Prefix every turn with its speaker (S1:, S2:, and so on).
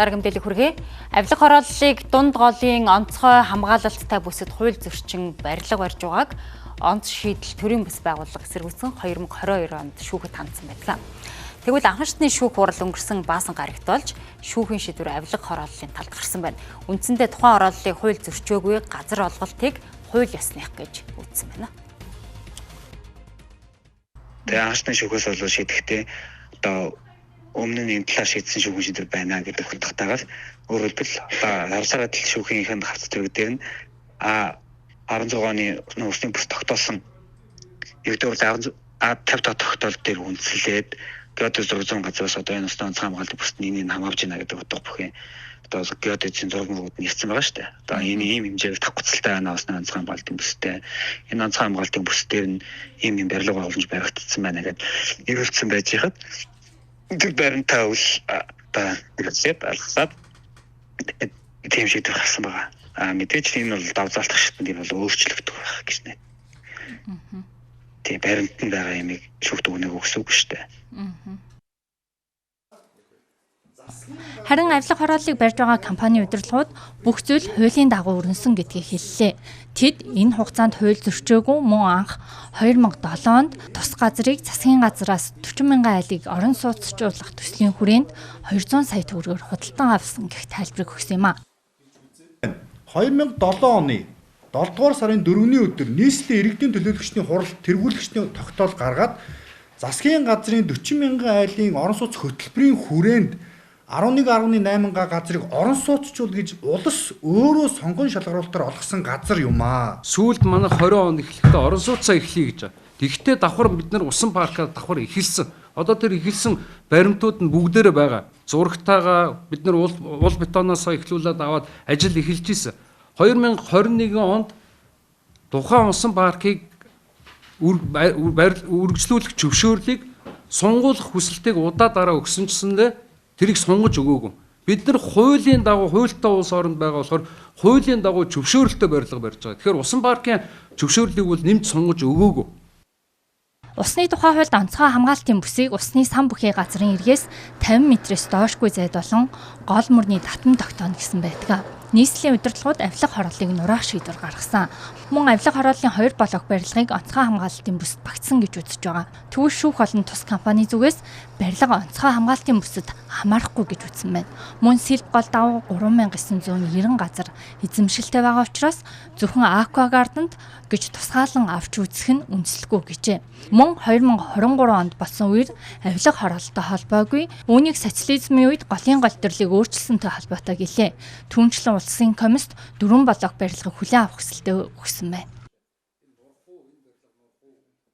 S1: Дарга мэдээлэл хүргэе. Авилга хорооллыг дунд голын онцгой хамгаалалттай бүсэд хууль зөрчин барилга барьж байгааг онц шийдэл төрийн бас байгууллага эсэргүүцэн 2022 онд шүүхэд хандсан байлаа. Тэгвэл анхан шатны шүүх хурал өнгөрсөн баасан гарагт болж шүүхийн шийдвэр авилга хорооллын талд гарсан байна. Үндсэндээ тухайн хорооллыг хууль зөрчөөгүй газар олголтыг хууль ёсных гэж үзсэн байна.
S2: Тэгээ анхан шатны шүүхээс бол шийдэхдээ одоо өмнө нь энэ талаар шийдсэн шүүхийн шийдвэр байна гэдэг хөдөлгөөнтэйгээс өөрөөр хэлбэл харьцаа адил шүүхийнхэнд хавц зэрэг дээр нь 16 оны үсний бүс тогтоосон нэгдүгээр 50 дахь тогтоол дээр үндэслээд геодез 600 газраас одоо энэ усны онцгой хамгаалалтын бүсд нэгийг хамгаалж байна гэдэг утга бүхэн одоо геодезийн зургууд нэрсэн байгаа шүү дээ. Одоо энэ ийм хэмжээг тавхцалтай байна усны онцгой хамгаалалтын бүстэй. Энэ онцгой хамгаалалтын бүс дээр нь ийм барилга байгуулж баригдсан байна гэдэг ирүүлсэн байж хаад тэр баримтаа үл одоо хэрэглээд алхасаад тийм шийдвэр гарсан байгаа. Мэдээж энэ бол давзаалтах шатнд энэ бол өөрчлөгдөх байх гэж нэ. Тийм баримтанд байгаа юмыг шүүхт өгнө гэсэн үг шүү дээ.
S3: Харин авилга хорооллыг барьж байгаа компани удирдлагууд бүх зүйл хуулийн дагуу өрнөсөн гэдгийг хэллээ. Тэд энэ хугацаанд хууль зөрчөөгүй мөн анх 2007 онд тус газрыг засгийн газраас 40 мянган айлыг орон сууцчлуулах төслийн хүрээнд 200 сая төгрөгөөр худалдан авсан гэх тайлбарыг өгсөн юм а.
S4: 2007 оны 7 дугаар сарын 4-ний өдөр нийслэлийн иргэдийн төлөөлөгчдийн хурал тэргүүлэгчдийн тогтоол гаргаад засгийн газрын 40 мянган айлын орон сууц хөтөлбөрийн хүрээнд 11.8 га газрыг орон сууцчуул гэж улс өөрөө сонгон шалгаруулалтаар олгосон газар юм аа.
S5: Сүүлд манай 20 он эхлэхдээ орон сууцаа эхлэе гэж. Тэгэхдээ давхар бид нар усан паркаар давхар эхэлсэн. Одоо тэр эхэлсэн баримтууд нь бүгдээрээ байгаа. Зурагтайгаа бид нар уул бетоноос эхлүүлээд аваад ажил эхэлж ийсэн. 2021 онд тухайн усан паркийг үргэлжлүүлэх зөвшөөрлийг сонгуулах хүсэлтийг удаа дараа өгсөнчсөндөө тэрийг сонгож өгөөгүй. Бид нар хуулийн дагуу хуультай улс оронд байгаа болохоор хуулийн дагуу зөвшөөрөлтөй барилга барьж байгаа. Тэгэхээр усан паркын зөвшөөрлийг бол нэмж сонгож өгөөгүй.
S3: Усны тухай хуульд онцгой хамгаалтын бүсийг усны сан бүхий газрын эргээс 50 м-с доошгүй зайд болон гол мөрний татам тогтооно гэсэн байдаг. Нийслэлийн удирдлагууд авилга хорооллыг нураах шийдвэр гаргасан. Мөн авилга хорооллын 2 блок барилгыг онцгой хамгаалтын бүсд багтсан гэж үзэж байгаа. Тэгвэл шүүх болон тус компани зүгээс барилга онцгой хамгаалтын бүсэд хамаарахгүй гэж үзсэн байна. Мөн сэлб гол давуу 3990 газар эзэмшилтэй байгаа учраас зөвхөн Аква Гарданд гэж тусгаалan авч үзэх нь үндэслэхгүй гэжээ. Мөн 2023 онд болсон үеэр авилга хорооллтой холбоогүй үүнийг социализмын үед голын гол төрлийг өөрчилсөнтэй холбоотой гэлээ. Түүнчлэн улсын комист 4 блок барилгыг хүлээн авах хүсэлтэд өгсөн байна.